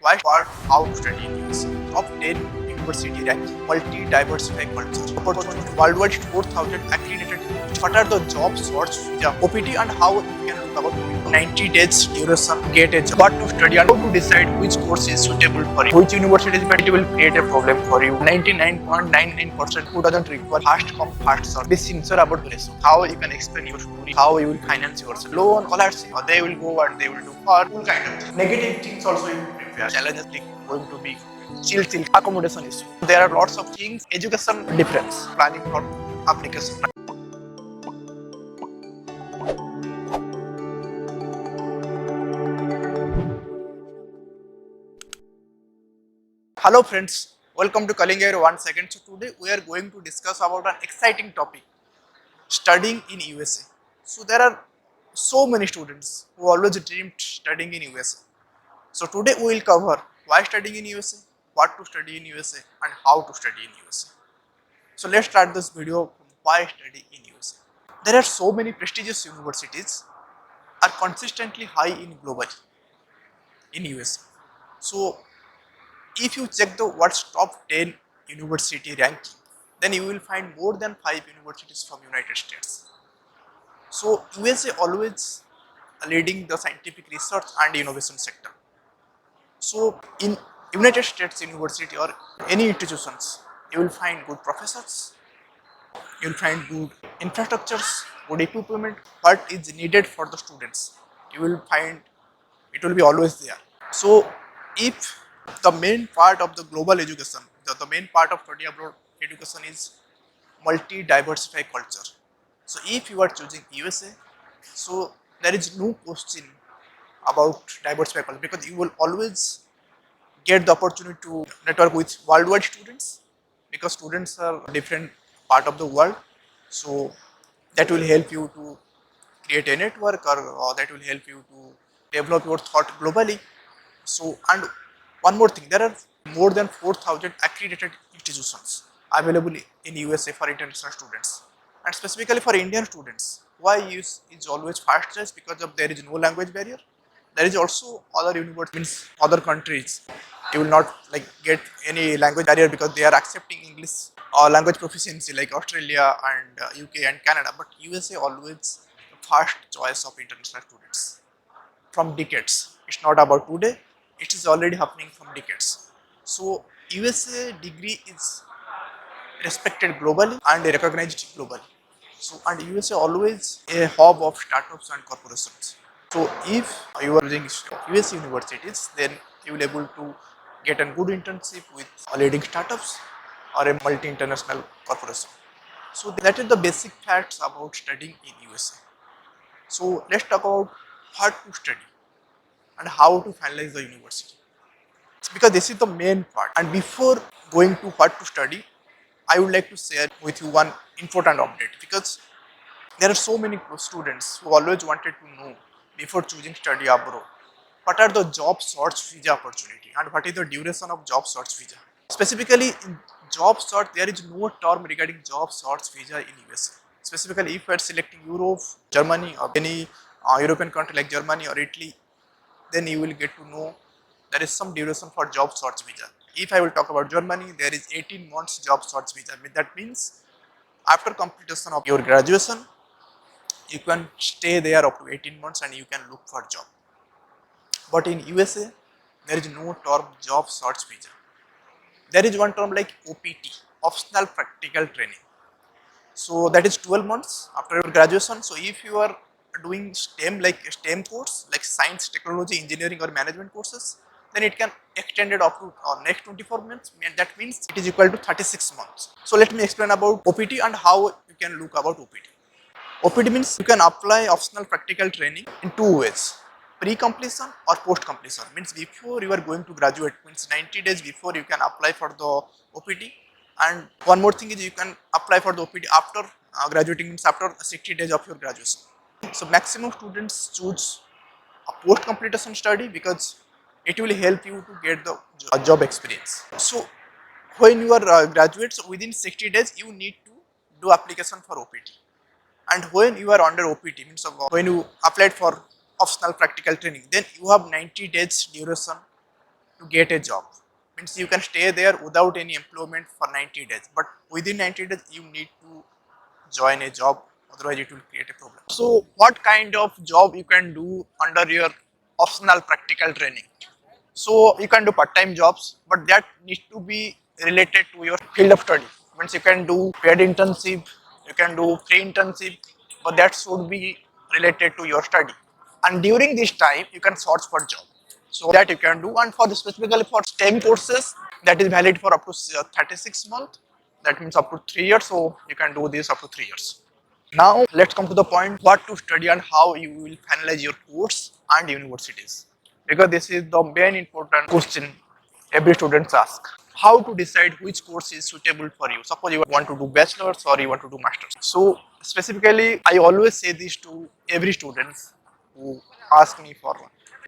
why, what, how to study in US. Top 10 university ranking, multi-diversified culture, opportunity, worldwide 4,000 accredited. What are the job sorts, visa, OPT, and how you can look about 90 days duration, get a job, what to study, and how to decide which course is suitable for you, which university is better, it will create a problem for you. 99.99% who doesn't require fast come fast serve. Be sincere about the result. How you can explain your story, how you will finance yourself. Loan, scholarship, or they will go and they will do, or full kind of thing. Negative things also you prepare. Challenges like going to be chill, accommodation issue. There are lots of things, education difference, planning for application. Hello friends, welcome to KALINGAEURO once again. So today we are going to discuss about an exciting topic, studying in USA. So there are so many students who always dreamed studying in USA. So today we will cover why studying in USA, what to study in USA, and how to study in USA. So let's start this video from why study in USA. There are so many prestigious universities are consistently high in globally in USA. So if you check the what's top 10 university ranking, then you will find more than 5 universities from United States. So USA always leading the scientific research and innovation sector. So in United States university or any institutions, you will find good professors, you will find good infrastructures, good equipment, what is needed for the students. You will find it will be always there. So if the main part of the global education, the main part of study abroad education is multi-diversified culture. So if you are choosing USA, so there is no question about diversified culture because you will always get the opportunity to network with worldwide students because students are different part of the world. So that will help you to create a network or that will help you to develop your thought globally. So, and one more thing, there are more than 4,000 accredited institutions available in USA for international students, and specifically for Indian students. Why is always fast choice because of there is no language barrier. There is also other universities, means other countries. You will not like get any language barrier because they are accepting English or language proficiency like Australia and UK and Canada. But USA always the first choice of international students from decades. It's not about today, it is already happening from decades. So USA degree is respected globally and recognized globally. So and USA always a hub of startups and corporations. So if you are using US universities, then you will able to get a good internship with leading startups or a multi-international corporation. So that is the basic facts about studying in USA. So let's talk about what to study and how to finalize the university. Because this is the main part. And before going to what to study, I would like to share with you one important update because there are so many students who always wanted to know before choosing study abroad what are the job search visa opportunity and what is the duration of job search visa. Specifically in job search, there is no term regarding job search visa in USA. Specifically if you are selecting Europe, Germany or any European country like Germany or Italy, then you will get to know there is some duration for job search visa. If I will talk about Germany, there is 18 months job search visa. That means after completion of your graduation, you can stay there up to 18 months and you can look for job. But in USA, there is no term job search visa. There is one term like OPT, optional practical training. So that is 12 months after your graduation. So if you are doing STEM like STEM course like science, technology, engineering or management courses, then it can extend it up to next 24 months, and that means it is equal to 36 months. So let me explain about OPT and how you can look about OPT. OPT means you can apply optional practical training in two ways. Pre-completion or post-completion means before you are going to graduate, means 90 days before you can apply for the OPT. And one more thing is you can apply for the OPT after graduating, means after 60 days of your graduation. So maximum students choose a post-completion study because it will help you to get the job experience. So when you are graduates, within 60 days you need to do application for OPT. And when you are under OPT, means when you applied for optional practical training, then you have 90 days duration to get a job. Means you can stay there without any employment for 90 days, but within 90 days you need to join a job, otherwise it will create a problem. So what kind of job you can do under your optional practical training? So you can do part-time jobs, but that needs to be related to your field of study. Means you can do paid internship, you can do free internship, but that should be related to your study. And during this time, you can search for job. So that you can do. And for the specifically for STEM courses, that is valid for up to 36 months. That means up to 3 years. So you can do this up to 3 years. Now let's come to the point what to study and how you will finalize your course and universities, because this is the main important question every student asks. How to decide which course is suitable for you? Suppose you want to do bachelor's or you want to do master's. So specifically, I always say this to every student who ask me for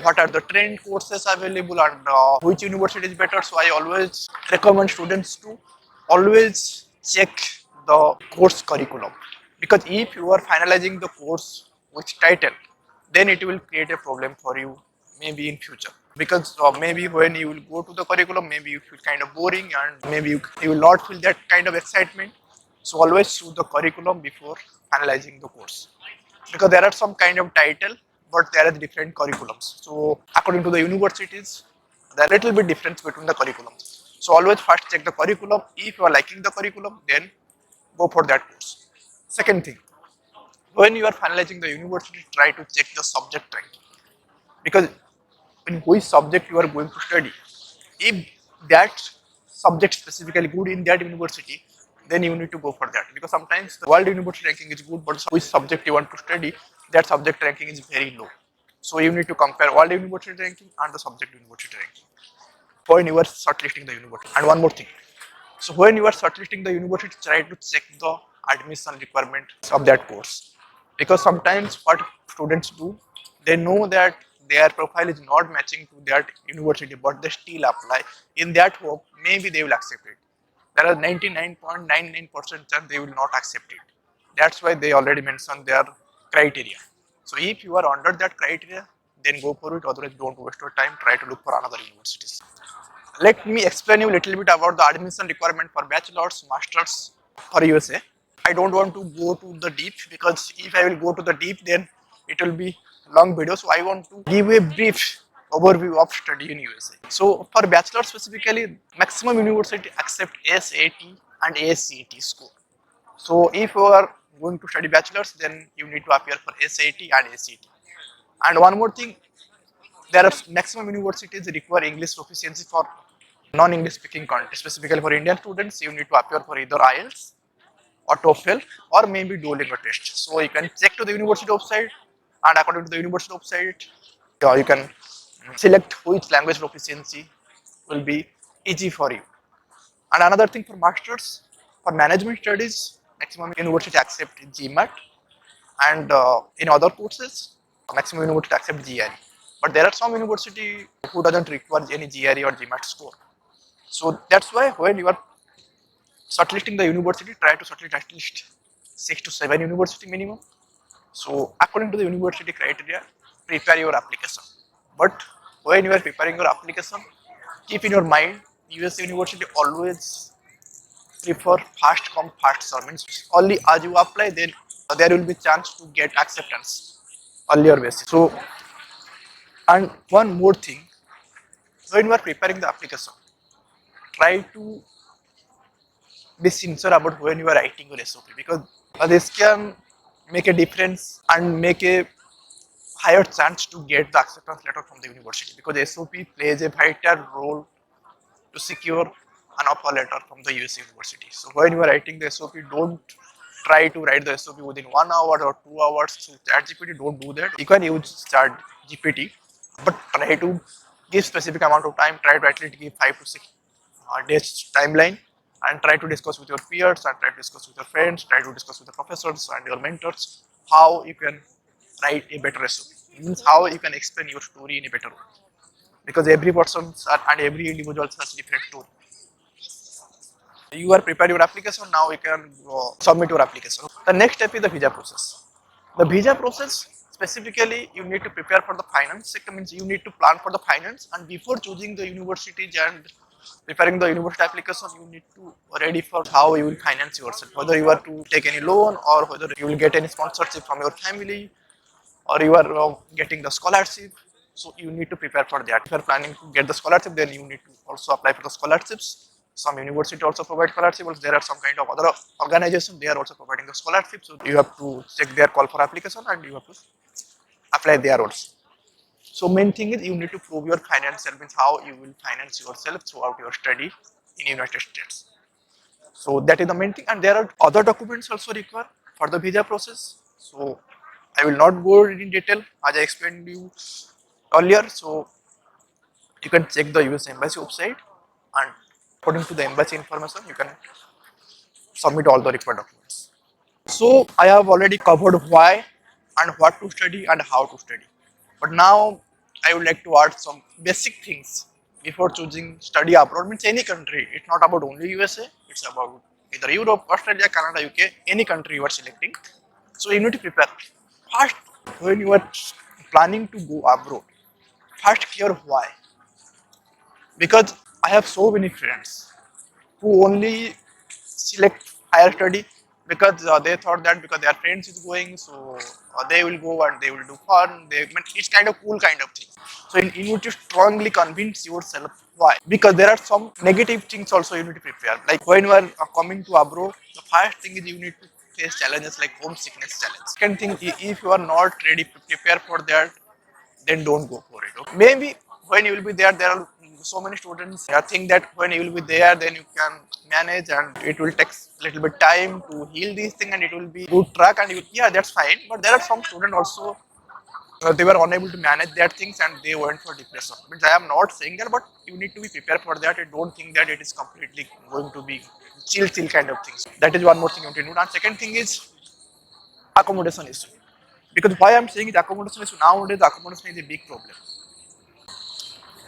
what are the trend courses available and which university is better. So I always recommend students to always check the course curriculum, because if you are finalizing the course with title, then it will create a problem for you maybe in future, because maybe when you will go to the curriculum, maybe you feel kind of boring and maybe you will not feel that kind of excitement. So always choose the curriculum before finalizing the course, because there are some kind of title but there are different curriculums. So according to the universities, there are little bit difference between the curriculums. So always first check the curriculum. If you are liking the curriculum, then go for that course. Second thing, when you are finalizing the university, try to check the subject ranking, because in which subject you are going to study. If that subject specifically good in that university, then you need to go for that, because sometimes the world university ranking is good, but which subject you want to study, that subject ranking is very low. So you need to compare world university ranking and the subject university ranking when you are shortlisting the university. And one more thing, so when you are shortlisting the university, try to check the admission requirements of that course, because sometimes what students do, they know that their profile is not matching to that university, but they still apply in that hope maybe they will accept it. There are 99.99% chance they will not accept it. That's why they already mentioned their criteria. So if you are under that criteria, then go for it. Otherwise, don't waste your time. Try to look for another universities. Let me explain you a little bit about the admission requirement for bachelor's, master's for USA. I don't want to go to the deep, because if I will go to the deep, then it will be long video. So I want to give a brief overview of study in USA. So for bachelor specifically, maximum university accept SAT and ACT score. So if you are going to study bachelor's, then you need to appear for SAT and ACT. And one more thing, there are maximum universities require English proficiency for non-English speaking content. Specifically for Indian students, you need to appear for either IELTS or TOEFL or maybe Duolingo test. So you can check to the university website, and according to the university website, you can select which language proficiency will be easy for you. And another thing for masters, for management studies, maximum university accept GMAT, and in other courses, maximum university accept GRE. But there are some university who doesn't require any GRE or GMAT score. So that's why when you are shortlisting the university, try to shortlist at least 6 to 7 university minimum. So according to the university criteria, prepare your application. But when you are preparing your application, keep in your mind, US university always prefer fast come fast serve. Means only as you apply, then there will be chance to get acceptance earlier basis. So, and one more thing, when you are preparing the application, try to be sincere about when you are writing your SOP, because this can make a difference and make a higher chance to get the acceptance letter from the university, because SOP plays a vital role to secure an offer letter from the US university. So when you are writing the SOP, don't try to write the SOP within 1 hour or 2 hours through ChatGPT. Don't do that. You can use ChatGPT, but try to give specific amount of time. Try to at least give 5 to 6 days timeline, and try to discuss with your peers and try to discuss with your friends. Try to discuss with the professors and your mentors how you can write a better SOP. It means how you can explain your story in a better way, because every person and every individual has different story. You are prepared your application, now you can submit your application. The next step is the visa process. The visa process, specifically you need to prepare for the finance sector, means you need to plan for the finance, and before choosing the universities and preparing the university application, you need to ready for how you will finance yourself, whether you are to take any loan or whether you will get any sponsorship from your family or you are getting the scholarship. So you need to prepare for that. If you are planning to get the scholarship, then you need to also apply for the scholarships. Some university also provide scholarships. There are some kind of other organization, they are also providing the scholarship. So you have to check their call for application and you have to apply there also. So main thing is you need to prove your financial, means how you will finance yourself throughout your study in United States. So that is the main thing, and there are other documents also required for the visa process. So I will not go in detail as I explained you earlier. So you can check the US Embassy website, and according to the embassy information, you can submit all the required documents. So I have already covered why and what to study and how to study. But now I would like to add some basic things before choosing study abroad, means any country. It's not about only USA, it's about either Europe, Australia, Canada, UK, any country you are selecting. So you need to prepare. First, when you are planning to go abroad, first clear why. Because I have so many friends who only select higher study because they thought that because their friends is going, so they will go and they will do fun. It's kind of cool kind of thing. So you need to strongly convince yourself why. Because there are some negative things also you need to prepare. Like when you are coming to abroad, the first thing is you need to face challenges like homesickness challenge. Second thing, if you are not ready to prepare for that, then don't go for it. Okay? Maybe when you will be there are so many students. I think that when you will be there, then you can manage, and it will take little bit time to heal these things, and it will be good track. And you, yeah, that's fine. But there are some students also they were unable to manage their things and they went for depression. Means I am not saying that, but you need to be prepared for that. I don't think that it is completely going to be chill kind of things. That is one more thing you need to do. And second thing is accommodation issue. Because why I'm saying it accommodation issue, nowadays accommodation is a big problem.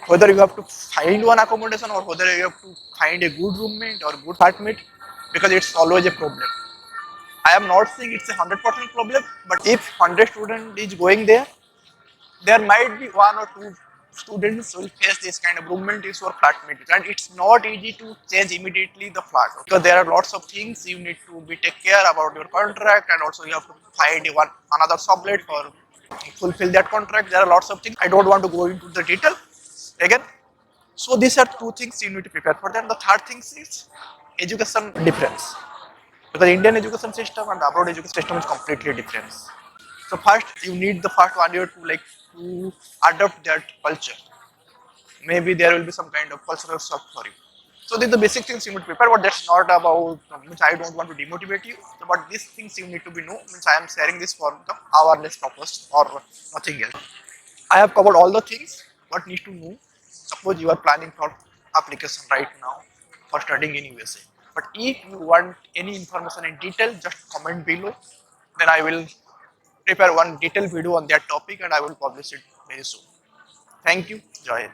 Whether you have to find one accommodation or whether you have to find a good roommate or good apartment, because it's always a problem. I am not saying it's a 100% problem, but if 100 student is going there might be one or two students will face this kind of roommate issue or flatmate issue, and it's not easy to change immediately the flat because there are lots of things you need to be take care about your contract, and also you have to find one another sublet for fulfill that contract. There are lots of things. I don't want to go into the detail again. So these are two things you need to prepare for. Then the third thing is education difference. Because Indian education system and the abroad education system is completely different. So first you need the first 1 year to like to adopt that culture. Maybe there will be some kind of cultural shock for you. So these are the basic things you need to prepare, but that's not about which I don't want to demotivate you. So, but these things you need to be know. Means I am sharing this for the awareness purpose or nothing else. I have covered all the things what needs to know. Suppose you are planning for application right now for studying in USA. But if you want any information in detail, just comment below. Then I will prepare one detailed video on that topic and I will publish it very soon. Thank you. Jai Hind.